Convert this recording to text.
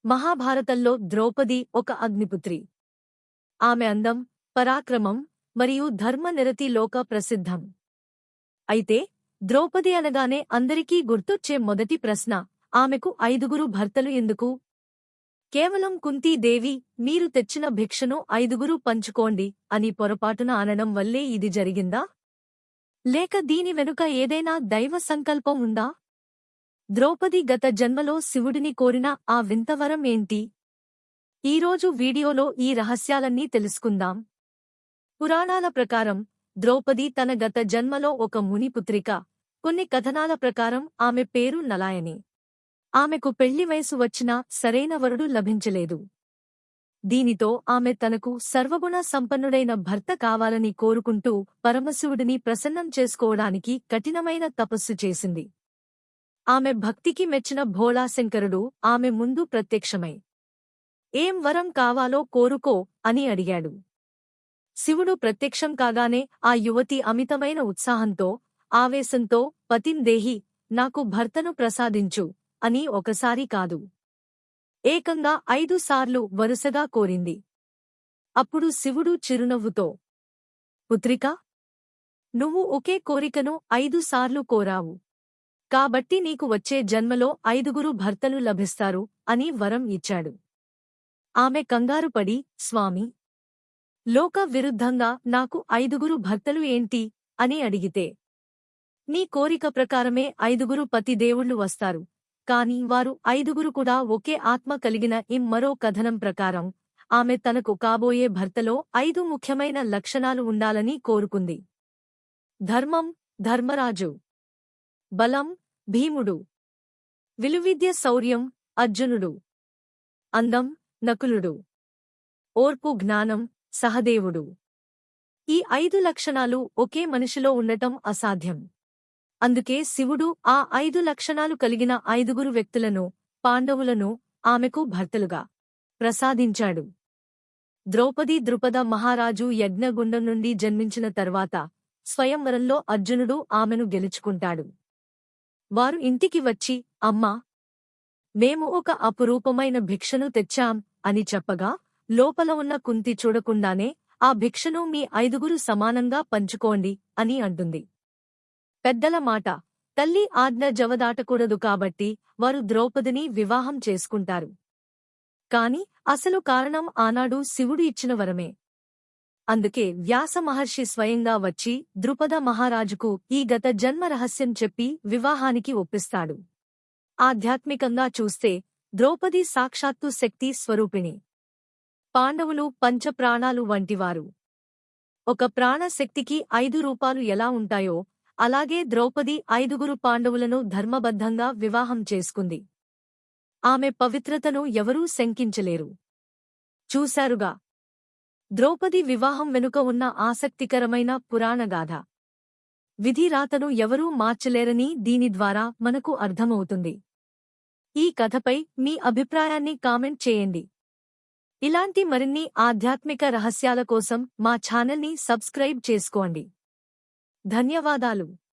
మహాభారతంలో ద్రౌపది ఒక అగ్నిపుత్రి. ఆమె అందం, పరాక్రమం మరియు ధర్మనిరతి లోక ప్రసిద్ధం. అయితే ద్రౌపది అనగానే అందరికీ గుర్తొచ్చే మొదటి ప్రశ్న, ఆమెకు 5 భర్తలు ఎందుకు? కేవలం కుంతీదేవి మీరు తెచ్చిన భిక్షను 5 పంచుకోండి అని పొరపాటున అనడం వల్లే ఇది జరిగిందా? లేక దీని వెనుక ఏదైనా దైవ సంకల్పం ఉందా? ద్రౌపది గత జన్మలో శివుడిని కోరిన ఆ వింతవరం ఏంటి? ఈరోజు వీడియోలో ఈ రహస్యాలన్నీ తెలుసుకుందాం. పురాణాల ప్రకారం ద్రౌపది తన గత జన్మలో ఒక మునిపుత్రిక. కొన్ని కథనాల ప్రకారం ఆమె పేరు నలాయని. ఆమెకు పెళ్లి వయసు వచ్చినా సరైన వరుడు లభించలేదు. దీనితో ఆమె తనకు సర్వగుణ సంపన్నుడైన భర్త కావాలని కోరుకుంటూ పరమశివుడిని ప్రసన్నం చేసుకోవడానికి కఠినమైన తపస్సు చేసింది. ఆమె భక్తికి మెచ్చిన భోళాశంకరుడు ఆమె ముందు ప్రత్యక్షమై, ఏం వరం కావాలో కోరుకో అని అడిగాడు. శివుడు ప్రత్యక్షం కాగానే ఆ యువతి అమితమైన ఉత్సాహంతో, ఆవేశంతో పతిం దేహి, నాకు భర్తను ప్రసాదించు అని ఒకసారి కాదు, ఏకంగా 5 సార్లు వరుసగా కోరింది. అప్పుడు శివుడు చిరునవ్వుతో, పుత్రికా, నువ్వు ఒకే కోరికను 5 సార్లు కోరావు. కాబట్టి నీకు వచ్చే జన్మలో 5 భర్తలు లభిస్తారు అని వరం ఇచ్చాడు. ఆమె కంగారుపడి, స్వామీ, లోక విరుద్ధంగా నాకు 5 భర్తలు ఏంటి అని అడిగితే, నీ కోరిక ప్రకారమే 5 పతిదేవుళ్లు వస్తారు, కాని వారు 5 కూడా ఒకే ఆత్మ కలిగిన మరో కథనం ప్రకారం ఆమె తనకు కాబోయే భర్తలో 5 ముఖ్యమైన లక్షణాలు ఉండాలని కోరుకుంది. ధర్మం, ధర్మరాజు. బలం, భీముడు. విలువిద్య, శౌర్యం, అర్జునుడు. అందం, నకులుడు. ఓర్పు, జ్ఞానం, సహదేవుడు. ఈ 5 లక్షణాలు ఒకే మనిషిలో ఉండటం అసాధ్యం. అందుకే శివుడు ఆ 5 లక్షణాలు కలిగిన 5 వ్యక్తులను, పాండవులను ఆమెకు భర్తలుగా ప్రసాదించాడు. ద్రౌపది ద్రుపద మహారాజు యజ్ఞగుండం నుండి జన్మించిన తర్వాత స్వయంవరంలో అర్జునుడు ఆమెను గెలుచుకుంటాడు. వారు ఇంటికి వచ్చి, అమ్మా, మేము ఒక అపురూపమైన భిక్షను తెచ్చాం అని చెప్పగా, లోపల ఉన్న కుంతి చూడకుండానే ఆ భిక్షను మీ 5 సమానంగా పంచుకోండి అని అంటుంది. పెద్దల మాట, తల్లి ఆజ్ఞ జవదాటకూడదు కాబట్టి వారు ద్రౌపదిని వివాహం చేసుకుంటారు. కాని అసలు కారణం ఆనాడు శివుడు ఇచ్చిన వరమే. అందుకే వ్యాస మహర్షి స్వయంగా వచ్చి ద్రుపద మహారాజుకు ఈ గత జన్మ రహస్యం చెప్పి వివాహానికి ఒప్పిస్తాడు. ఆధ్యాత్మికంగా చూస్తే ద్రౌపది సాక్షాత్తు శక్తి స్వరూపిణి. పాండవులు పంచప్రాణాలు వంటివారు. ఒక ప్రాణశక్తికి 5 రూపాలు ఎలా ఉంటాయో అలాగే ద్రౌపది 5 పాండవులను ధర్మబద్ధంగా వివాహం చేసుకుంది. ఆమె పవిత్రతను ఎవరూ శంకించలేరు. చూశారుగా ద్రౌపది వివాహం వెనుక ఉన్న ఆసక్తికరమైన పురాణగాథ. విధిరాతను ఎవరూ మార్చలేరని దీని ద్వారా మనకు అర్థమవుతుంది. ఈ కథపై మీ అభిప్రాయాన్ని కామెంట్ చేయండి. ఇలాంటి మరిన్ని ఆధ్యాత్మిక రహస్యాల కోసం మా ఛానల్ని సబ్స్క్రైబ్ చేసుకోండి. ధన్యవాదాలు.